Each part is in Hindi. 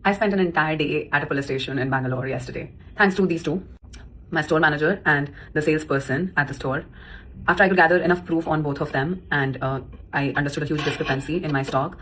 I spent an entire day at a police station in Bangalore yesterday, thanks to these two, my store manager and the salesperson at the store. After I could gather enough proof on both of them and I understood a huge discrepancy in my stock.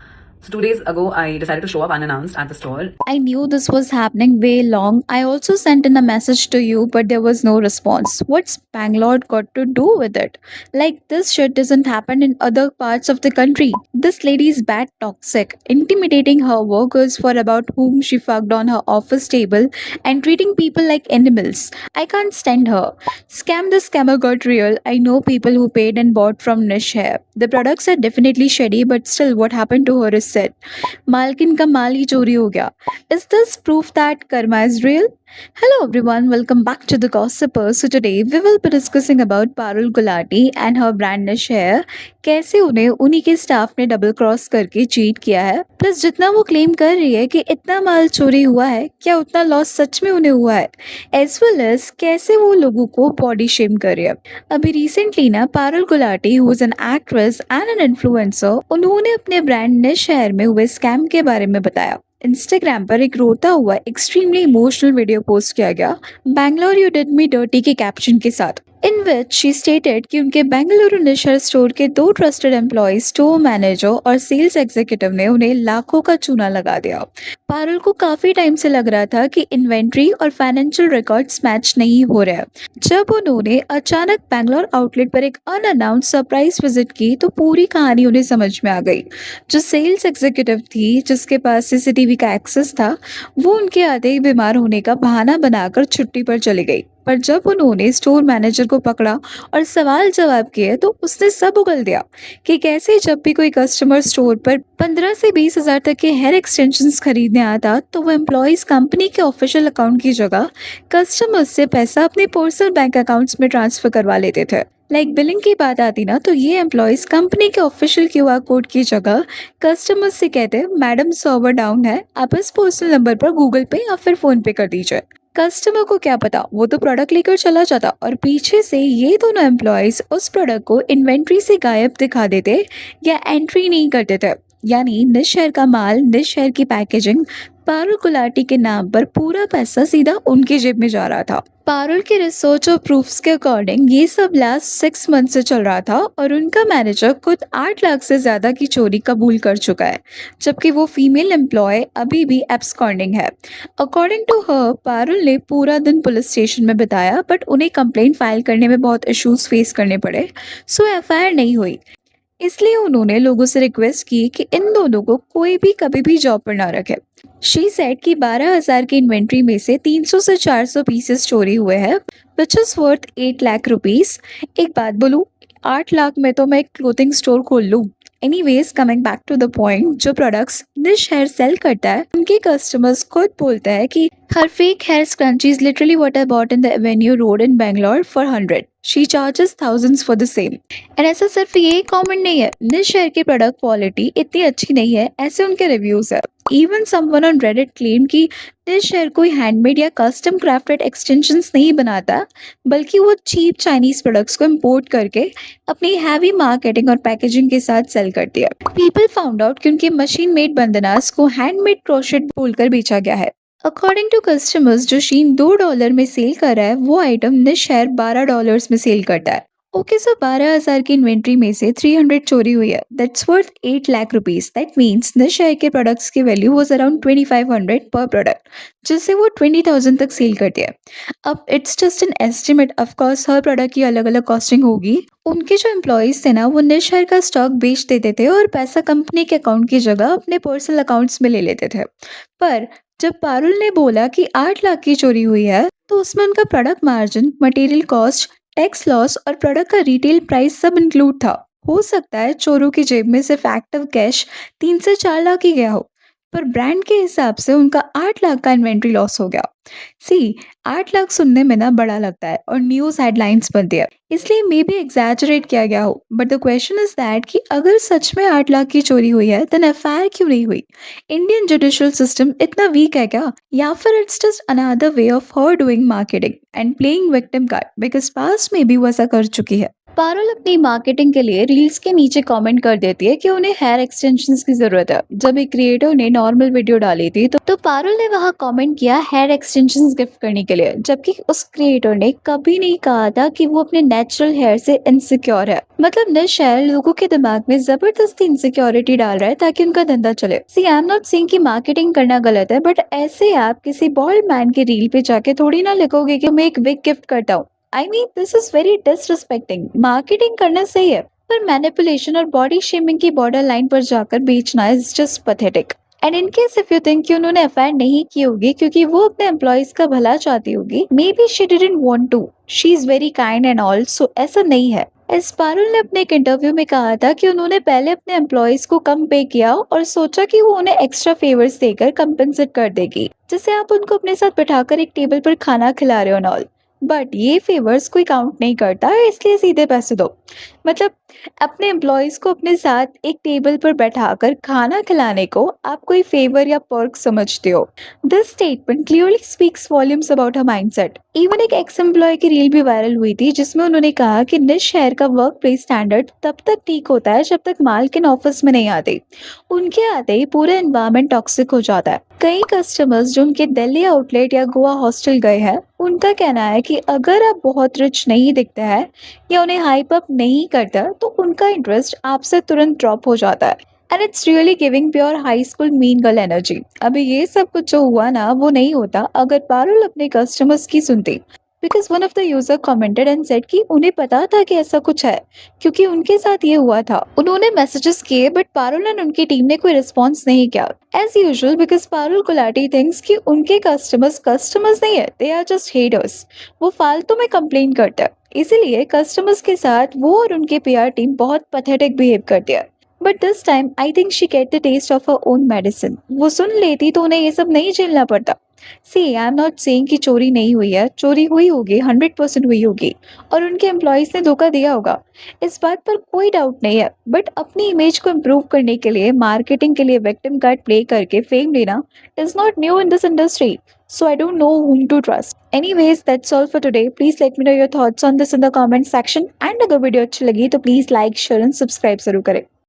So 2 days ago, I decided to show up unannounced at the store. I knew this was happening way long. I also sent in a message to you, but there was no response. What's Bangalore got to do with it? Like, this shit doesn't happen in other parts of the country. This lady is bad toxic, intimidating her workers for about whom she fucked on her office table and treating people like animals. I can't stand her. Scam the scammer got real. I know people who paid and bought from Niche Hair. The products are definitely shady, but still, what happened to her is said. मालकिन का माल ही चोरी हो गया. Is this proof that karma is real? Hello everyone, welcome back to the Gossiper. So today we will be discussing about Parul Gulati and her brand Niche Hair. कैसे उन्हें उन्हीं के स्टाफ ने डबल क्रॉस करके चीट किया है, प्लस जितना वो क्लेम कर रही है कि इतना माल चोरी हुआ है, क्या उतना लॉस सच में उन्हें हुआ है, एज वेल एज कैसे वो लोगों को बॉडी शेम कर रही है. अभी रिसेंटली ना Parul Gulati who is an actress and an influencer, उन्होंने अपने ब्रांड निश हेयर में हुए स्कैम के बारे में बताया. इंस्टाग्राम पर एक रोता हुआ एक्सट्रीमली इमोशनल वीडियो पोस्ट किया गया Bangalore you did me dirty के कैप्शन के साथ, इन विच शी स्टेटेड कि उनके बेंगलुरु निशर स्टोर के 2 ट्रस्टेड एम्प्लॉय, स्टोर मैनेजर और सेल्स एग्जीक्यूटिव ने उन्हें लाखों का चूना लगा दिया. पारुल को काफी टाइम से लग रहा था कि इन्वेंट्री और फाइनेंशियल रिकॉर्ड्स मैच नहीं हो रहे. जब उन्होंने अचानक बैंगलोर आउटलेट पर एक अनअनाउंस सरप्राइज विजिट की तो पूरी कहानी उन्हें समझ में आ गई. जो सेल्स एग्जीक्यूटिव थी जिसके पास सीसीटीवी का एक्सेस था, वो उनके आधे ही बीमार होने का बहाना बनाकर छुट्टी पर चली गई. पर जब उन्होंने स्टोर मैनेजर को पकड़ा और सवाल जवाब किए तो उसने सब उगल दिया कि कैसे जब भी कोई कस्टमर स्टोर पर 15 से 20 हजार तक के हेयर एक्सटेंशंस खरीदने आता तो वो एम्प्लॉयज कंपनी के ऑफिशियल अकाउंट की जगह कस्टमर्स से पैसा अपने पर्सनल बैंक अकाउंट्स में ट्रांसफर करवा लेते थे. लाइक बिलिंग की बात आती ना तो ये एम्प्लॉयज कंपनी के ऑफिशियल क्यूआर कोड की जगह कस्टमर्स से कहते, मैडम सर्वर डाउन है, आप इस पर्सनल नंबर पर गूगल पे या फिर फोन पे कर दीजिए. कस्टमर को क्या पता, वो तो प्रोडक्ट लेकर चला जाता और पीछे से ये दोनों एम्प्लॉयज उस प्रोडक्ट को इन्वेंट्री से गायब दिखा देते या एंट्री नहीं करते थे. यानी निश शेयर का माल, निश शेयर की पैकेजिंग, पारुल गुलाटी के नाम पर पूरा पैसा सीधा उनकी जेब में जा रहा था. पारुल के रिसर्च और प्रूफ्स के अकॉर्डिंग ये सब लास्ट 6 मंथ से चल रहा था और उनका मैनेजर खुद 8 लाख से ज्यादा की चोरी कबूल कर चुका है, जबकि वो फीमेल एम्प्लॉय अभी भी एब्सकॉन्डिंग है. अकॉर्डिंग टू हर, पारुल ने पूरा दिन पुलिस स्टेशन में बिताया बट उन्हें कंप्लेंट फाइल करने में बहुत इश्यूज फेस करने पड़े, सो एफआईआर नहीं हुई. इसलिए उन्होंने लोगों से रिक्वेस्ट की कि इन दोनों को कोई भी कभी भी जॉब पर ना रखे. शी सेड कि 12,000 की इन्वेंट्री में से 300 से 400 पीसेस चोरी हुए हैं, which is worth 8 lakh rupees. एक बात बोलूं, 8 लाख में तो मैं एक क्लोथिंग स्टोर खोल लूं. Anyways, coming back to the point, जो प्रोडक्ट्स निश हेयर सेल करता है उनके कस्टमर्स खुद बोलते हैं कि हर fake hair scrunchie is literally what I bought in the Avenue Road in Bangalore for 100. She charges thousands for the same. और ऐसा सिर्फ ये कमेंट नहीं है, निश हेयर की प्रोडक्ट क्वालिटी इतनी अच्छी नहीं है, ऐसे उनके रिव्यूज है. Even someone on Reddit claim कि निश हेयर कोई हैंडमेड या कस्टम क्राफ्टेड एक्सटेंशंस नहीं बनाता, बल्कि वो चीप चाइनीज प्रोडक्ट्स को इम्पोर्ट करके अपनी हैवी मार्केटिंग और पैकेजिंग के साथ सेल करती है. पीपल फाउंड आउट कि उनके मशीन मेड बंदनास को हैंडमेड क्रोशेट बोलकर बेचा गया है. अकॉर्डिंग टू कस्टमर्स, जो शीन $2 में सेल कर रहा है वो आइटम निश हेयर $12 में सेल करता है. ओके, सो 12,000 की इन्वेंट्री में से 300 चोरी हुई है, that's worth 8 lakh rupees. That means निश हेयर के प्रोडक्ट्स की वैल्यू वाज अराउंड 2500 पर प्रोडक्ट, जिससे वो 20,000 तक सेल करती है. अब it's just an estimate, of course her product की अलग अलग कॉस्टिंग होगी. उनके जो एम्प्लॉयज थे ना, वो निश हेयर का स्टॉक बेच देते थे और पैसा कंपनी के अकाउंट की जगह अपने पर्सनल अकाउंट्स में ले लेते थे. पर जब पारुल ने बोला कि 8 लाख की चोरी हुई है तो उसमें उनका product margin, material cost, tax loss और प्रोडक्ट का रिटेल प्राइस सब इंक्लूड था. हो सकता है चोरों की जेब में सिर्फ एक्टिव कैश 3 से 4 लाख ही गया हो, पर ब्रांड के हिसाब से उनका 8 लाख का इन्वेंट्री लॉस हो गया. सी, 8 लाख सुनने में ना बड़ा लगता है और न्यूज हेडलाइंस बनती है, इसलिए मे बी एग्जैजरेट किया गया हो. But the question is that कि अगर सच में 8 लाख की चोरी हुई है देन एफआईआर क्यों नहीं हुई? इंडियन जुडिशियल सिस्टम इतना वीक है क्या? या फिर it's just another way of her doing marketing and playing victim card, because past में भी वो ऐसा कर चुकी है. पारुल अपनी मार्केटिंग के लिए रील्स के नीचे कमेंट कर देती है कि उन्हें हेयर एक्सटेंशंस की जरूरत है। जब एक क्रिएटर ने नॉर्मल वीडियो डाली थी तो पारुल ने वहां कमेंट किया हेयर एक्सटेंशंस गिफ्ट करने के लिए, जबकि उस क्रिएटर ने कभी नहीं कहा था कि वो अपने नेचुरल हेयर से इनसिक्योर है। मतलब निश हेयर लोगों के दिमाग में जबरदस्ती इनसिक्योरिटी डाल रहा है ताकि उनका धंधा चले। सी आई एम नॉट सेइंग कि मार्केटिंग करना गलत है, बट ऐसे आप किसी बॉल्ड मैन के रील पे जाके थोड़ी ना लिखोगे कि मैं एक विग गिफ्ट करता हूँ। I mean this is very disrespecting. Marketing करना सही है, पर मैनिपुलेशन और बॉडी शेमिंग की बॉर्डर लाइन पर जाकर बेचना is just pathetic. And in case if you think कि उन्होंने अफेयर नहीं की होगी क्योंकि वो अपने एम्प्लॉयज का भला चाहती होगी, maybe she didn't want to, she is very kind and all, so ऐसा नहीं है। एस पारुल ने अपने एक इंटरव्यू में कहा था कि उन्होंने पहले अपने एम्प्लॉयज को कम पे किया और सोचा कि वो उन्हें एक्स्ट्रा फेवर्स देकर कंपेंसेट कर देगी, जैसे आप उनको अपने साथ बिठाकर एक टेबल पर खाना खिला रहे हो एंड ऑल। बट ये फेवर्स कोई काउंट नहीं करता है, इसलिए सीधे पैसे दो। मतलब अपने एम्प्लॉयज को अपने साथ एक टेबल पर बैठाकर खाना खिलाने को आप कोई फेवर या पर्क समझते हो। This statement clearly speaks volumes about her mindset. Even एक एक्स एम्प्लॉय की रील भी वायरल हुई थी जिसमें उन्होंने कहा कि निश हेयर का वर्क प्लेस स्टैंडर्ड तब तक ठीक होता है जब तक मालकिन ऑफिस में नहीं आते। उनके आते ही पूरा एनवायरनमेंट टॉक्सिक हो जाता है। कई कस्टमर्स जो उनके दिल्ली आउटलेट या गोवा हॉस्टल गए हैं, उनका कहना है कि अगर आप बहुत रिच नहीं दिखते हैं या उन्हें हाइप अप नहीं करता तो उनका इंटरेस्ट आपसे तुरंत ड्रॉप हो जाता है। And it's really giving pure high school mean girl energy. अभी ये सब कुछ जो हुआ ना वो नहीं होता अगर पारुल अपने कस्टमर्स की सुनती। Because one of the user commented and said कि उन्हें पता था कि ऐसा कुछ है क्योंकि उनके साथ ये हुआ था। उन्होंने मैसेजेस किए बट पारुल एंड उनकी टीम ने कोई रिस्पॉन्स नहीं किया as usual, because Parul Gulati thinks कि उनके कस्टमर्स कस्टमर्स नहीं है, दे आर जस्ट हेटर्स। वो फालतू में कंप्लेन करते हैं, इसीलिए कस्टमर्स के साथ वो और उनके पीआर टीम बहुत पैथेटिक बिहेव करती है। But this time I think she get the taste of her own medicine. वो सुन लेती तो उन्हें ये सब नहीं झेलना पड़ता। सी आई एम नॉट सेइंग कि चोरी नहीं हुई है, चोरी हुई होगी, 100% हुई होगी और उनके एम्प्लॉयज ने धोखा दिया होगा, इस बात पर कोई डाउट नहीं है। बट अपनी इमेज को इम्प्रूव करने के लिए मार्केटिंग के लिए विक्टिम कार्ड प्ले करके फेम लेना is not new in this industry, so I don't know whom to trust. Anyways, that's all for today. Please let me know your thoughts on this in the comment section. And अगर वीडियो अच्छी लगी तो please like share and subscribe जरूर करें।